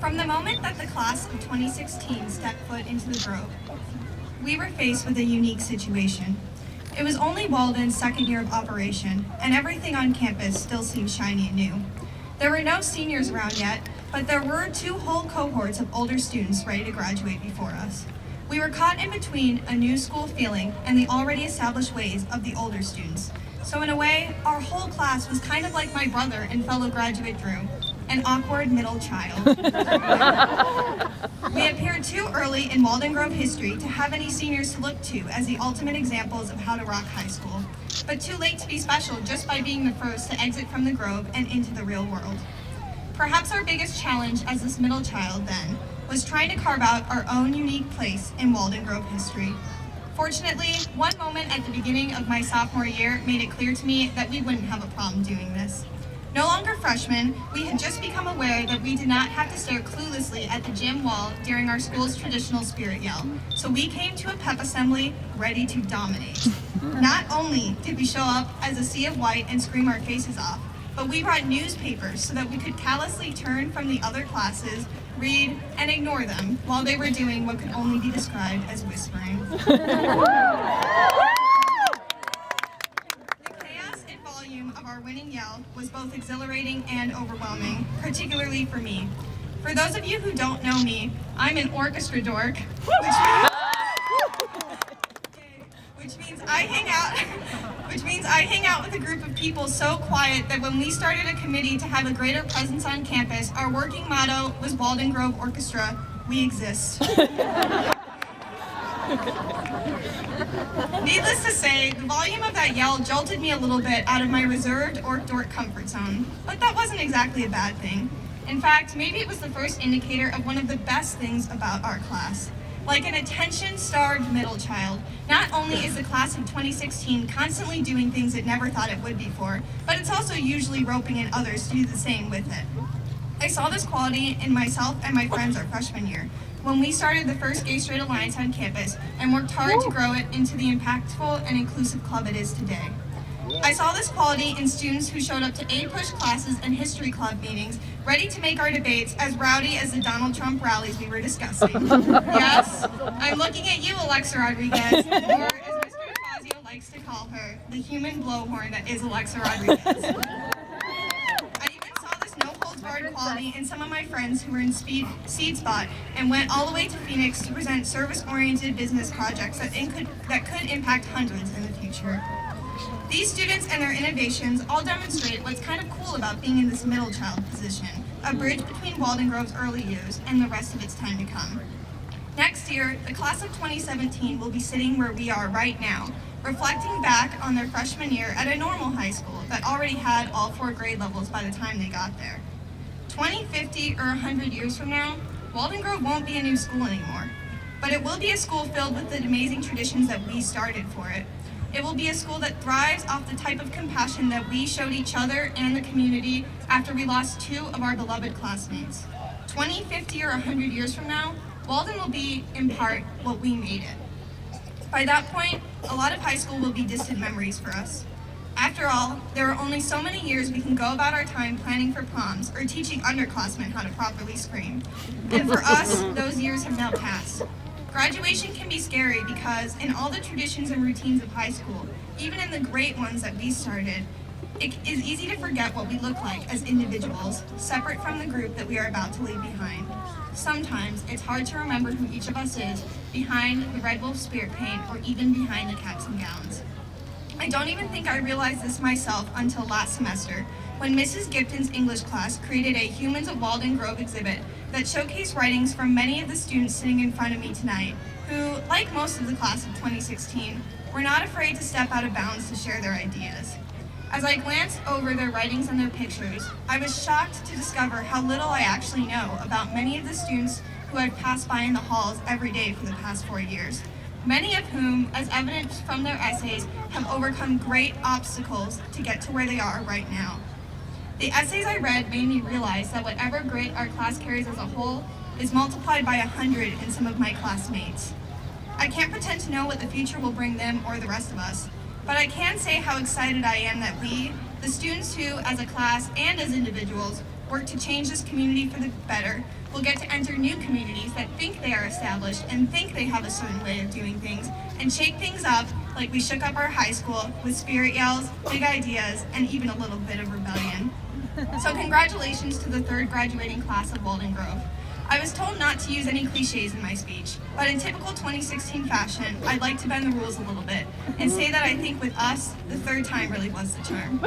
From the moment that the class of 2016 stepped foot into the Grove, we were faced with a unique situation. It was only Walden's second year of operation, and everything on campus still seemed shiny and new. There were no seniors around yet, but there were two whole cohorts of older students ready to graduate before us. We were caught in between a new school feeling and the already established ways of the older students. So in a way, our whole class was kind of like my brother and fellow graduate Drew, an awkward middle child. We appeared too early in Walden Grove history to have any seniors to look to as the ultimate examples of how to rock high school, but too late to be special just by being the first to exit from the Grove and into the real world. Perhaps our biggest challenge as this middle child then was trying to carve out our own unique place in Walden Grove history. Fortunately, one moment at the beginning of my sophomore year made it clear to me that we wouldn't have a problem doing this. No longer freshmen, we had just become aware that we did not have to stare cluelessly at the gym wall during our school's traditional spirit yell, so we came to a pep assembly ready to dominate. Not only did we show up as a sea of white and scream our faces off, but we brought newspapers so that we could callously turn from the other classes, read, and ignore them while they were doing what could only be described as whispering. Of our winning yell was both exhilarating and overwhelming, particularly for me. For those of you who don't know me, I'm an orchestra dork, which means I hang out with a group of people so quiet that when we started a committee to have a greater presence on campus, our working motto was Walden Grove Orchestra, we exist. Needless to say, the volume of that yell jolted me a little bit out of my reserved orc dork comfort zone, but that wasn't exactly a bad thing. In fact, maybe it was the first indicator of one of the best things about our class. Like an attention-starved middle child, not only is the class of 2016 constantly doing things it never thought it would before, but it's also usually roping in others to do the same with it. I saw this quality in myself and my friends our freshman year, when we started the first Gay Straight Alliance on campus and worked hard to grow it into the impactful and inclusive club it is today. I saw this quality in students who showed up to A-push classes and history club meetings, ready to make our debates as rowdy as the Donald Trump rallies we were discussing. Yes, I'm looking at you, Alexa Rodriguez, or as Mr. DeFazio likes to call her, the human blowhorn that is Alexa Rodriguez. Quality in some of my friends who were in seed spot and went all the way to Phoenix to present service-oriented business projects that could impact hundreds in the future. These students and their innovations all demonstrate what's kind of cool about being in this middle child position, a bridge between Walden Grove's early years and the rest of its time to come. Next year, the class of 2017 will be sitting where we are right now, reflecting back on their freshman year at a normal high school that already had all 4 grade levels by the time they got there. 20, 50, or 100 years from now, Walden Grove won't be a new school anymore, but it will be a school filled with the amazing traditions that we started for it. It will be a school that thrives off the type of compassion that we showed each other and the community after we lost 2 of our beloved classmates. 20, 50, or 100 years from now, Walden will be, in part, what we made it. By that point, a lot of high school will be distant memories for us. After all, there are only so many years we can go about our time planning for proms or teaching underclassmen how to properly scream. And for us, those years have now passed. Graduation can be scary because in all the traditions and routines of high school, even in the great ones that we started, it is easy to forget what we look like as individuals, separate from the group that we are about to leave behind. Sometimes it's hard to remember who each of us is behind the Red Wolf spirit paint or even behind the caps and gowns. I don't even think I realized this myself until last semester, when Mrs. Gipton's English class created a Humans of Walden Grove exhibit that showcased writings from many of the students sitting in front of me tonight, who, like most of the class of 2016, were not afraid to step out of bounds to share their ideas. As I glanced over their writings and their pictures, I was shocked to discover how little I actually know about many of the students who I've passed by in the halls every day for the past 4 years. Many of whom, as evident from their essays, have overcome great obstacles to get to where they are right now. The essays I read made me realize that whatever grit our class carries as a whole is multiplied by 100 in some of my classmates. I can't pretend to know what the future will bring them or the rest of us, but I can say how excited I am that we, the students who, as a class and as individuals, work to change this community for the better, we'll get to enter new communities that think they are established and think they have a certain way of doing things, and shake things up like we shook up our high school with spirit yells, big ideas, and even a little bit of rebellion. So congratulations to the third graduating class of Walden Grove. I was told not to use any cliches in my speech, but in typical 2016 fashion, I'd like to bend the rules a little bit and say that I think with us, the third time really was the charm.